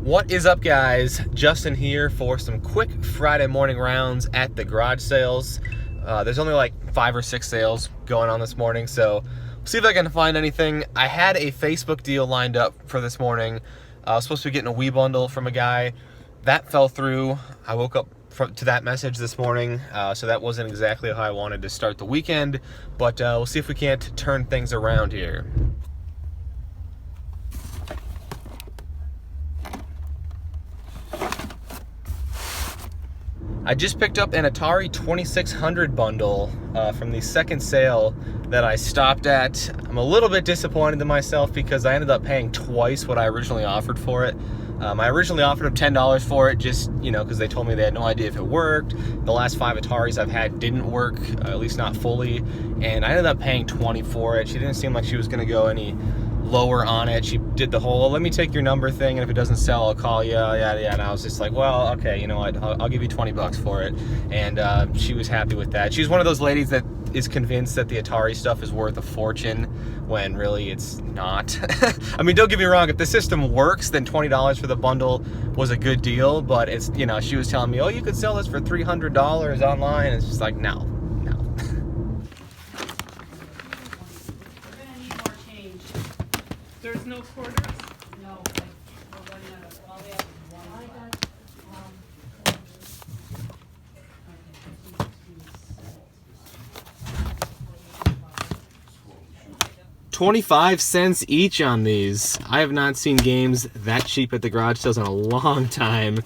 What is up, guys? Justin here for some quick Friday morning rounds at the garage sales. There's only like 5 or 6 sales going on this morning, so see if I can find anything. I had a Facebook deal lined up for this morning. I was supposed to be getting a Wii bundle from a guy. That fell through. I woke up to that message this morning, so that wasn't exactly how I wanted to start the weekend, but we'll see if we can't turn things around here. I just picked up an Atari 2600 bundle from the second sale that I stopped at. I'm a little bit disappointed in myself because I ended up paying twice what I originally offered for it. I originally offered them $10 for it, just, you know, because they told me they had no idea if it worked. The last 5 Ataris I've had didn't work, at least not fully, and I ended up paying $20 for it. She didn't seem like she was going to go any lower on it. She did the whole, well, let me take your number thing, and if it doesn't sell, I'll call you, yeah, and I was just like, well, okay, you know what, I'll give you $20 for it, and she was happy with that. She's one of those ladies that is convinced that the Atari stuff is worth a fortune, when really it's not. I mean, don't get me wrong, if the system works, then $20 for the bundle was a good deal, but it's, you know, she was telling me, oh, you could sell this for $300 online, and it's just like, no. There's no quarters? No, we're running out of, well, we have one. I got, 25 cents each on these. I have not seen games that cheap at the garage sales in a long time.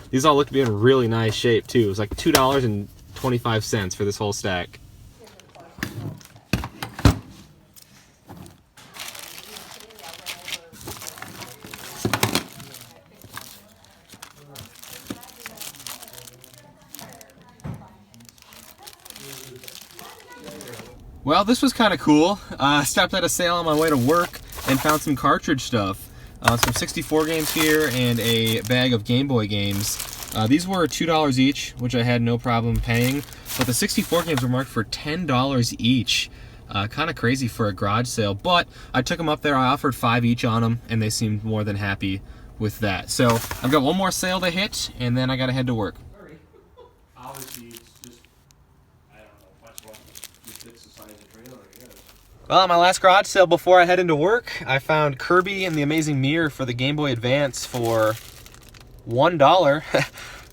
These all look to be in really nice shape too. It was like $2.25 for this whole stack. Well, this was kind of cool. Stopped at a sale on my way to work and found some cartridge stuff. Some 64 games here and a bag of Game Boy games. These were $2 each, which I had no problem paying, but the 64 games were marked for $10 each. Kind of crazy for a garage sale, but I took them up there. I offered 5 each on them, and they seemed more than happy with that. So I've got one more sale to hit, and then I got to head to work. Obviously, it's just, I don't know, much more fits the size of the trailer, I guess. Well, at my last garage sale before I head into work, I found Kirby and the Amazing Mirror for the Game Boy Advance for $1.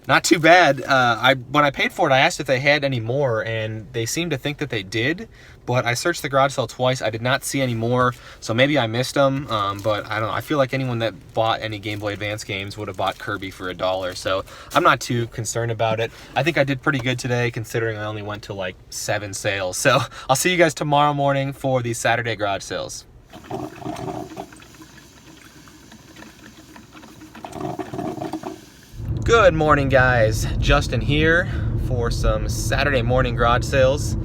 Not too bad. When I paid for it, I asked if they had any more, and they seemed to think that they did, but I searched the garage sale twice. I did not see any more, so maybe I missed them, but I don't know. I feel like anyone that bought any Game Boy Advance games would have bought Kirby for $1, so I'm not too concerned about it. I think I did pretty good today, considering I only went to like 7 sales. So I'll see you guys tomorrow morning for these Saturday garage sales. Good morning, guys. Justin here for some Saturday morning garage sales.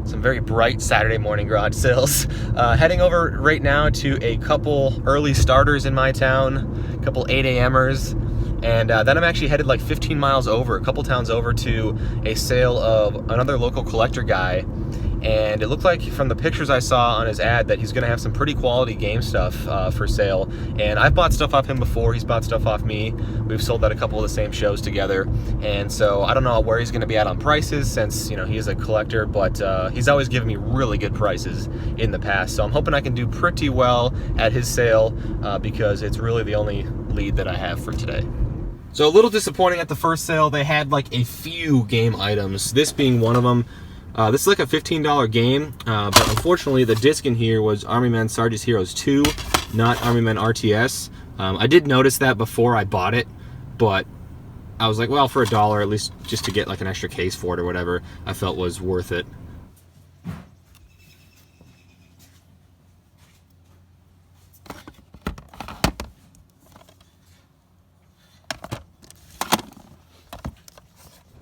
Some very bright Saturday morning garage sales. Heading over right now to a couple early starters in my town, a couple 8 a.m.ers, and then I'm actually headed like 15 miles over, a couple towns over, to a sale of another local collector guy. And it looked like from the pictures I saw on his ad that he's gonna have some pretty quality game stuff for sale. And I've bought stuff off him before, he's bought stuff off me. We've sold at a couple of the same shows together. And so I don't know where he's gonna be at on prices, since, you know, he is a collector, but he's always given me really good prices in the past. So I'm hoping I can do pretty well at his sale because it's really the only lead that I have for today. So a little disappointing at the first sale. They had like a few game items, this being one of them. This is like a $15 game, but unfortunately the disc in here was Army Men Sarge's Heroes 2, not Army Men RTS. I did notice that before I bought it, but I was like, well, for $1, at least just to get like an extra case for it or whatever, I felt was worth it.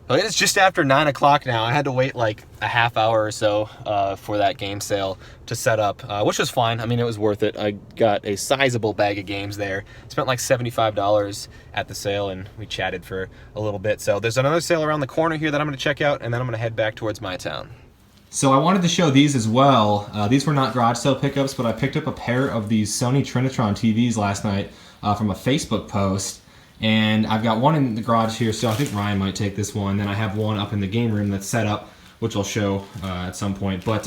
Well, it is just after 9 o'clock now. I had to wait like a half hour or so for that game sale to set up, which was fine. I mean, it was worth it. I got a sizable bag of games there. Spent like $75 at the sale, and we chatted for a little bit. So there's another sale around the corner here that I'm going to check out, and then I'm going to head back towards my town. So I wanted to show these as well. These were not garage sale pickups, but I picked up a pair of these Sony Trinitron TVs last night from a Facebook post. And I've got one in the garage here, so I think Ryan might take this one. Then I have one up in the game room that's set up, which I'll show at some point. But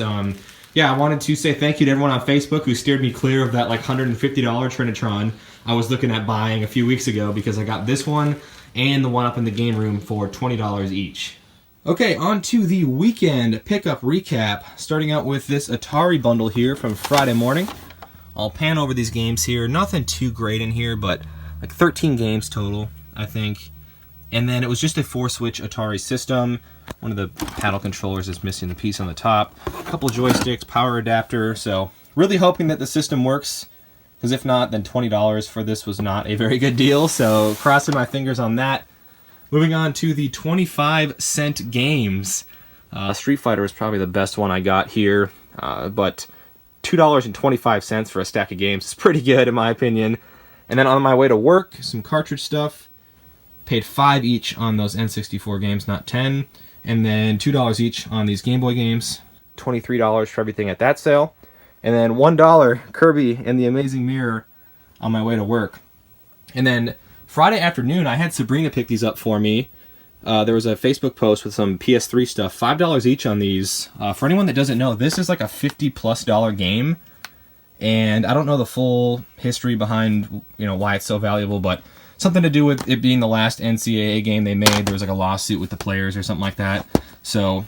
yeah, I wanted to say thank you to everyone on Facebook who steered me clear of that like $150 Trinitron I was looking at buying a few weeks ago, because I got this one and the one up in the game room for $20 each. Okay, on to the weekend pickup recap, starting out with this Atari bundle here from Friday morning. I'll pan over these games here. Nothing too great in here, but like 13 games total, I think. And then it was just a 4-switch Atari system. One of the paddle controllers is missing the piece on the top. A couple joysticks, power adapter. So really hoping that the system works, because if not, then $20 for this was not a very good deal. So crossing my fingers on that. Moving on to the 25-cent games. Street Fighter is probably the best one I got here, but $2.25 for a stack of games is pretty good in my opinion. And then on my way to work, some cartridge stuff. Paid $5 each on those N64 games, not 10. And then $2 each on these Game Boy games. $23 for everything at that sale. And then $1 Kirby and the Amazing Mirror on my way to work. And then Friday afternoon, I had Sabrina pick these up for me. There was a Facebook post with some PS3 stuff. $5 each on these. For anyone that doesn't know, this is like a $50+ game. And I don't know the full history behind, why it's so valuable, but something to do with it being the last NCAA game they made. There was like a lawsuit with the players or something like that. So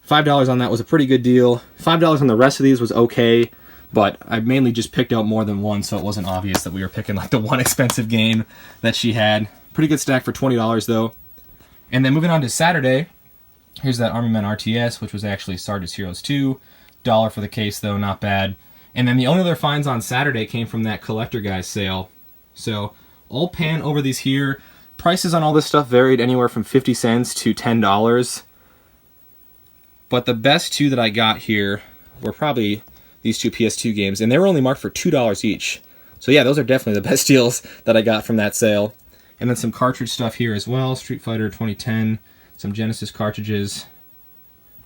$5 on that was a pretty good deal. $5 on the rest of these was okay, but I mainly just picked out more than one, so it wasn't obvious that we were picking like the one expensive game that she had. Pretty good stack for $20 though. And then moving on to Saturday, here's that Army Men RTS, which was actually Sarge's Heroes 2. $1 for the case though, not bad. And then the only other finds on Saturday came from that Collector Guys sale. So I'll pan over these here. Prices on all this stuff varied anywhere from 50 cents to $10. But the best two that I got here were probably these two PS2 games, and they were only marked for $2 each. So yeah, those are definitely the best deals that I got from that sale. And then some cartridge stuff here as well. Street Fighter 2010, some Genesis cartridges,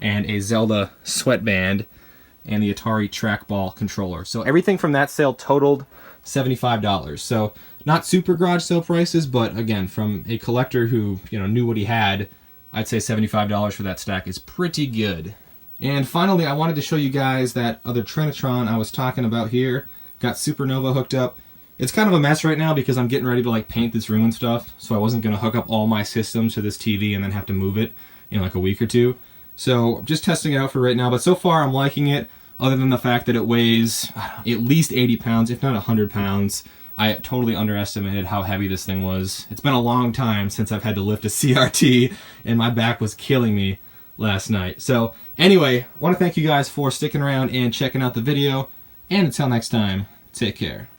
and a Zelda sweatband, and the Atari trackball controller. So everything from that sale totaled $75. So not super garage sale prices, but again, from a collector who knew what he had, I'd say $75 for that stack is pretty good. And finally, I wanted to show you guys that other Trinitron I was talking about here. Got Supernova hooked up. It's kind of a mess right now because I'm getting ready to like paint this room and stuff, so I wasn't going to hook up all my systems to this TV and then have to move it in like a week or two. So just testing it out for right now, but so far I'm liking it, other than the fact that it weighs at least 80 pounds, if not 100 pounds. I totally underestimated how heavy this thing was. It's been a long time since I've had to lift a CRT, and my back was killing me last night. So anyway, I want to thank you guys for sticking around and checking out the video, and until next time, take care.